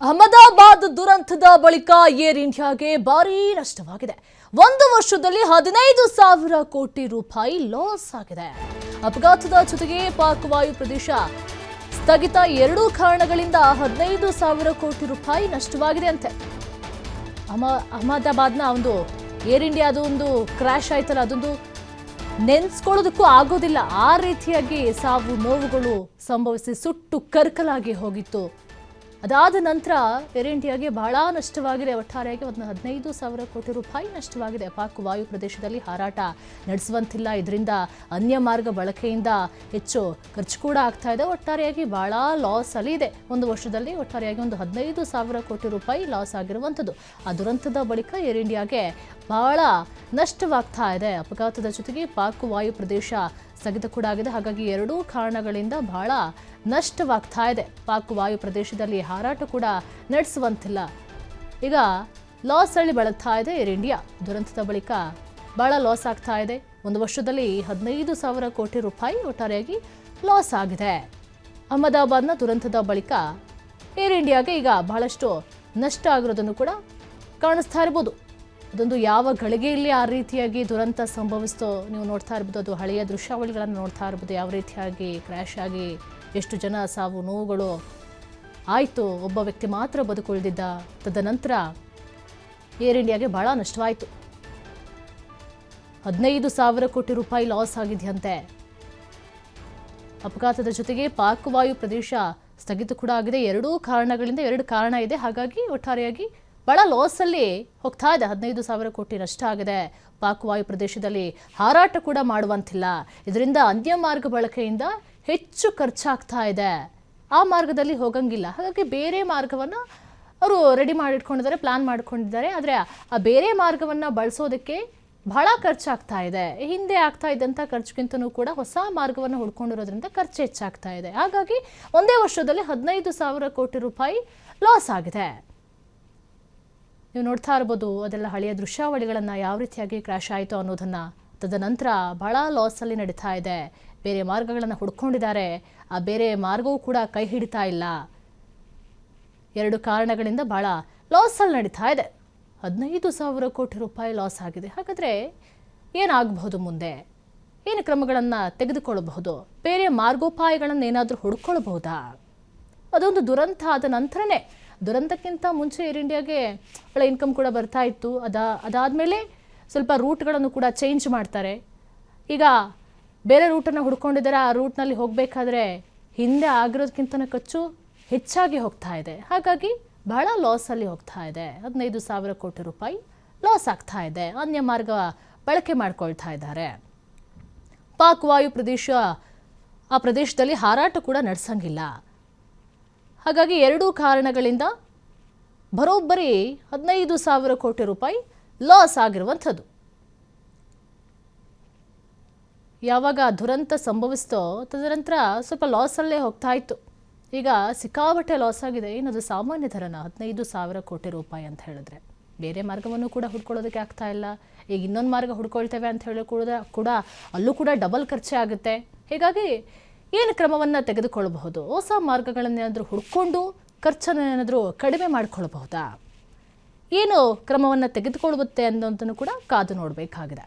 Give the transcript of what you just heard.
ಅಹಮದಾಬಾದ್ ದುರಂತದ ಬಳಿಕ ಏರ್ ಇಂಡಿಯಾಗೆ ಭಾರೀ ನಷ್ಟವಾಗಿದೆ. ಒಂದು ವರ್ಷದಲ್ಲಿ 15,000 ಕೋಟಿ ರೂಪಾಯಿ ಲಾಸ್ ಆಗಿದೆ. ಅಪಘಾತದ ಜೊತೆಗೆ ಪಾಕ್ ವಾಯು ಪ್ರದೇಶ ಸ್ಥಗಿತ ಎರಡೂ ಕಾರಣಗಳಿಂದ 15,000 ಕೋಟಿ ರೂಪಾಯಿ ನಷ್ಟವಾಗಿದೆ ಅಂತೆ. ಅಹಮದಾಬಾದ್ನ ಒಂದು ಏರ್ ಇಂಡಿಯಾದ ಒಂದು ಕ್ರ್ಯಾಶ್ ಆಯ್ತಲ್ಲ, ಅದೊಂದು ನೆನೆಸ್ಕೊಳ್ಳೋದಕ್ಕೂ ಆಗೋದಿಲ್ಲ. ಆ ರೀತಿಯಾಗಿ ಸಾವು ನೋವುಗಳು ಸಂಭವಿಸಿ ಸುಟ್ಟು ಕರ್ಕಲಾಗಿ ಹೋಗಿತ್ತು. ಅದಾದ ನಂತರ ಏರ್ ಇಂಡಿಯಾಗೆ ಬಹಳ ನಷ್ಟವಾಗಿದೆ. ಒಟ್ಟಾರೆಯಾಗಿ 15,000 ಕೋಟಿ ರೂಪಾಯಿ ನಷ್ಟವಾಗಿದೆ. ಪಾಕ್ ವಾಯು ಪ್ರದೇಶದಲ್ಲಿ ಹಾರಾಟ ನಡೆಸುವಂತಿಲ್ಲ. ಇದರಿಂದ ಅನ್ಯ ಮಾರ್ಗ ಬಳಕೆಯಿಂದ ಹೆಚ್ಚು ಖರ್ಚು ಕೂಡ ಆಗ್ತಾ ಇದೆ. ಒಟ್ಟಾರೆಯಾಗಿ ಬಹಳ ಲಾಸ್ ಅಲ್ಲಿ ಇದೆ. ಒಂದು ವರ್ಷದಲ್ಲಿ ಒಟ್ಟಾರೆಯಾಗಿ ಒಂದು 15,000 ಕೋಟಿ ರೂಪಾಯಿ ಲಾಸ್ ಆಗಿರುವಂಥದ್ದು. ಆ ದುರಂತದ ಬಳಿಕ ಏರ್ ಇಂಡಿಯಾಗೆ ಬಹಳ ನಷ್ಟವಾಗ್ತಾ ಇದೆ. ಅಪಘಾತದ ಜೊತೆಗೆ ಪಾಕ್ ವಾಯು ಪ್ರದೇಶ ಸ್ಥಗಿತ ಕೂಡ ಆಗಿದೆ. ಹಾಗಾಗಿ ಎರಡೂ ಕಾರಣಗಳಿಂದ ಬಹಳ ನಷ್ಟವಾಗ್ತಾ ಇದೆ. ಪಾಕ್ ವಾಯು ಪ್ರದೇಶದಲ್ಲಿ ಹಾರಾಟ ಕೂಡ ನಡೆಸುವಂತಿಲ್ಲ. ಈಗ ಲಾಸ್ ಅಲ್ಲಿ ಬಳಲ್ತಾ ಇದೆ ಏರ್ ಇಂಡಿಯಾ. ದುರಂತದ ಬಳಿಕ ಬಹಳ ಲಾಸ್ ಆಗ್ತಾ ಇದೆ. ಒಂದು ವರ್ಷದಲ್ಲಿ 15,000 ಕೋಟಿ ರೂಪಾಯಿ ಒಟ್ಟಾರೆಯಾಗಿ ಲಾಸ್ ಆಗಿದೆ. ಅಹಮದಾಬಾದ್ನ ದುರಂತದ ಬಳಿಕ ಏರ್ ಇಂಡಿಯಾಗೆ ಈಗ ಬಹಳಷ್ಟು ನಷ್ಟ ಆಗಿರೋದನ್ನು ಕೂಡ ಕಾಣಿಸ್ತಾ ಇರ್ಬೋದು. ಅದೊಂದು ಯಾವ ಗಳಿಗೆಯಲ್ಲಿ ಆ ರೀತಿಯಾಗಿ ದುರಂತ ಸಂಭವಿಸ್ತೋ ನೀವು ನೋಡ್ತಾ ಇರ್ಬೋದು. ಅದು ಹಳೆಯ ದೃಶ್ಯಾವಳಿಗಳನ್ನು ನೋಡ್ತಾ ಇರ್ಬೋದು. ಯಾವ ರೀತಿಯಾಗಿ ಕ್ರ್ಯಾಶ್ ಆಗಿ ಎಷ್ಟು ಜನ ಸಾವು ನೋವುಗಳು ಆಯಿತು. ಒಬ್ಬ ವ್ಯಕ್ತಿ ಮಾತ್ರ ಬದುಕುಳಿದಿದ್ದ. ತದನಂತರ ಏರ್ ಇಂಡಿಯಾಗೆ ಬಹಳ ನಷ್ಟವಾಯಿತು. 15,000 ಕೋಟಿ ರೂಪಾಯಿ ಲಾಸ್ ಆಗಿದೆಯಂತೆ. ಅಪಘಾತದ ಜೊತೆಗೆ ಪಾಕ್ ವಾಯು ಪ್ರದೇಶ ಸ್ಥಗಿತ ಕೂಡ ಆಗಿದೆ. ಎರಡೂ ಕಾರಣಗಳಿಂದ ಎರಡು ಕಾರಣ ಇದೆ. ಹಾಗಾಗಿ ಒಟ್ಟಾರೆಯಾಗಿ ಬಹಳ ಲಾಸಲ್ಲಿ ಹೋಗ್ತಾ ಇದೆ. 15,000 ಕೋಟಿ ನಷ್ಟ ಆಗಿದೆ. ಪಾಕ್ ವಾಯು ಪ್ರದೇಶದಲ್ಲಿ ಹಾರಾಟ ಕೂಡ ಮಾಡುವಂತಿಲ್ಲ. ಇದರಿಂದ ಅನ್ಯ ಮಾರ್ಗ ಬಳಕೆಯಿಂದ ಹೆಚ್ಚು ಖರ್ಚಾಗ್ತಾ ಇದೆ. ಆ ಮಾರ್ಗದಲ್ಲಿ ಹೋಗಂಗಿಲ್ಲ. ಹಾಗಾಗಿ ಬೇರೆ ಮಾರ್ಗವನ್ನು ಅವರು ರೆಡಿ ಮಾಡಿಟ್ಕೊಂಡಿದ್ದಾರೆ, ಪ್ಲಾನ್ ಮಾಡ್ಕೊಂಡಿದ್ದಾರೆ. ಆದರೆ ಆ ಬೇರೆ ಮಾರ್ಗವನ್ನು ಬಳಸೋದಕ್ಕೆ ಬಹಳ ಖರ್ಚಾಗ್ತಾ ಇದೆ. ಹಿಂದೆ ಆಗ್ತಾ ಇದ್ದಂಥ ಖರ್ಚಿಗಿಂತನೂ ಕೂಡ ಹೊಸ ಮಾರ್ಗವನ್ನು ಹುಡ್ಕೊಂಡಿರೋದ್ರಿಂದ ಖರ್ಚು ಹೆಚ್ಚಾಗ್ತಾ ಇದೆ. ಹಾಗಾಗಿ ಒಂದೇ ವರ್ಷದಲ್ಲಿ 15,000 ಕೋಟಿ ರೂಪಾಯಿ ಲಾಸ್ ಆಗಿದೆ. ನೀವು ನೋಡ್ತಾ ಇರ್ಬೋದು ಅದೆಲ್ಲ ಹಳೆಯ ದೃಶ್ಯಾವಳಿಗಳನ್ನು, ಯಾವ ರೀತಿಯಾಗಿ ಕ್ರ್ಯಾಶ್ ಆಯಿತು ಅನ್ನೋದನ್ನು. ತದನಂತರ ಬಹಳ ಲಾಸಲ್ಲಿ ನಡೀತಾ ಇದೆ. ಬೇರೆ ಮಾರ್ಗಗಳನ್ನು ಹುಡ್ಕೊಂಡಿದ್ದಾರೆ. ಆ ಬೇರೆ ಮಾರ್ಗವೂ ಕೂಡ ಕೈ ಹಿಡಿತಾ ಇಲ್ಲ. ಎರಡು ಕಾರಣಗಳಿಂದ ಬಹಳ ಲಾಸಲ್ಲಿ ನಡೀತಾ ಇದೆ. 15,000 ಕೋಟಿ ರೂಪಾಯಿ ಲಾಸ್ ಆಗಿದೆ. ಹಾಗಾದರೆ ಏನಾಗಬಹುದು ಮುಂದೆ? ಏನು ಕ್ರಮಗಳನ್ನು ತೆಗೆದುಕೊಳ್ಳಬಹುದು? ಬೇರೆ ಮಾರ್ಗೋಪಾಯಗಳನ್ನು ಏನಾದರೂ ಹುಡ್ಕೊಳ್ಬಹುದಾ? ಅದೊಂದು ದುರಂತ ಆದ ನಂತರನೇ. ದುರಂತಕ್ಕಿಂತ ಮುಂಚೆ ಏರ್ ಇಂಡಿಯಾಗೆ ಒಳ್ಳೆ ಇನ್ಕಮ್ ಕೂಡ ಬರ್ತಾ ಇತ್ತು. ಅದಾದಮೇಲೆ ಸ್ವಲ್ಪ ರೂಟ್ಗಳನ್ನು ಕೂಡ ಚೇಂಜ್ ಮಾಡ್ತಾರೆ. ಈಗ ಬೇರೆ ರೂಟನ್ನು ಹುಡ್ಕೊಂಡಿದ್ದಾರೆ. ಆ ರೂಟ್ನಲ್ಲಿ ಹೋಗಬೇಕಾದ್ರೆ ಹಿಂದೆ ಆಗಿರೋದಕ್ಕಿಂತ ಖರ್ಚು ಹೆಚ್ಚಾಗಿ ಹೋಗ್ತಾ ಇದೆ. ಹಾಗಾಗಿ ಬಹಳ ಲಾಸಲ್ಲಿ ಹೋಗ್ತಾ ಇದೆ. 15,000 ಕೋಟಿ ರೂಪಾಯಿ ಲಾಸ್ ಆಗ್ತಾ ಇದೆ. ಅನ್ಯ ಮಾರ್ಗ ಬಳಕೆ ಮಾಡ್ಕೊಳ್ತಾ ಇದ್ದಾರೆ. ಪಾಕ್ ವಾಯು ಪ್ರದೇಶ, ಆ ಪ್ರದೇಶದಲ್ಲಿ ಹಾರಾಟ ಕೂಡ ನಡೆಸಂಗಿಲ್ಲ. ಹಾಗಾಗಿ ಎರಡೂ ಕಾರಣಗಳಿಂದ ಬರೋಬ್ಬರಿ 15,000 ಕೋಟಿ ರೂಪಾಯಿ ಲಾಸ್ ಆಗಿರುವಂಥದ್ದು. ಯಾವಾಗ ದುರಂತ ಸಂಭವಿಸ್ತೋ ತದನಂತರ ಸ್ವಲ್ಪ ಲಾಸಲ್ಲೇ ಹೋಗ್ತಾ ಇತ್ತು. ಈಗ ಸಿಕ್ಕಾಬಟ್ಟೆ ಲಾಸ್ ಆಗಿದೆ. ಏನದು ಸಾಮಾನ್ಯ ಥರನ 15,000 ಕೋಟಿ ರೂಪಾಯಿ ಅಂತ ಹೇಳಿದ್ರೆ ಬೇರೆ ಮಾರ್ಗವನ್ನು ಕೂಡ ಹುಡ್ಕೊಳ್ಳೋದಕ್ಕೆ ಆಗ್ತಾ ಇಲ್ಲ. ಈಗ ಇನ್ನೊಂದು ಮಾರ್ಗ ಹುಡ್ಕೊಳ್ತೇವೆ ಅಂತ ಹೇಳಿ ಕೂಡ ಅಲ್ಲೂ ಕೂಡ ಡಬಲ್ ಖರ್ಚೆ ಆಗುತ್ತೆ. ಹೀಗಾಗಿ ಏನು ಕ್ರಮವನ್ನು ತೆಗೆದುಕೊಳ್ಳಬಹುದು? ಹೊಸ ಮಾರ್ಗಗಳನ್ನೇನಾದರೂ ಹುಡ್ಕೊಂಡು ಖರ್ಚನ್ನು ಏನಾದರೂ ಕಡಿಮೆ ಮಾಡಿಕೊಳ್ಬಹುದಾ? ಏನು ಕ್ರಮವನ್ನು ತೆಗೆದುಕೊಳ್ಳುತ್ತೆ ಅನ್ನೋದನ್ನು ಕೂಡ ಕಾದು ನೋಡಬೇಕಾಗಿದೆ.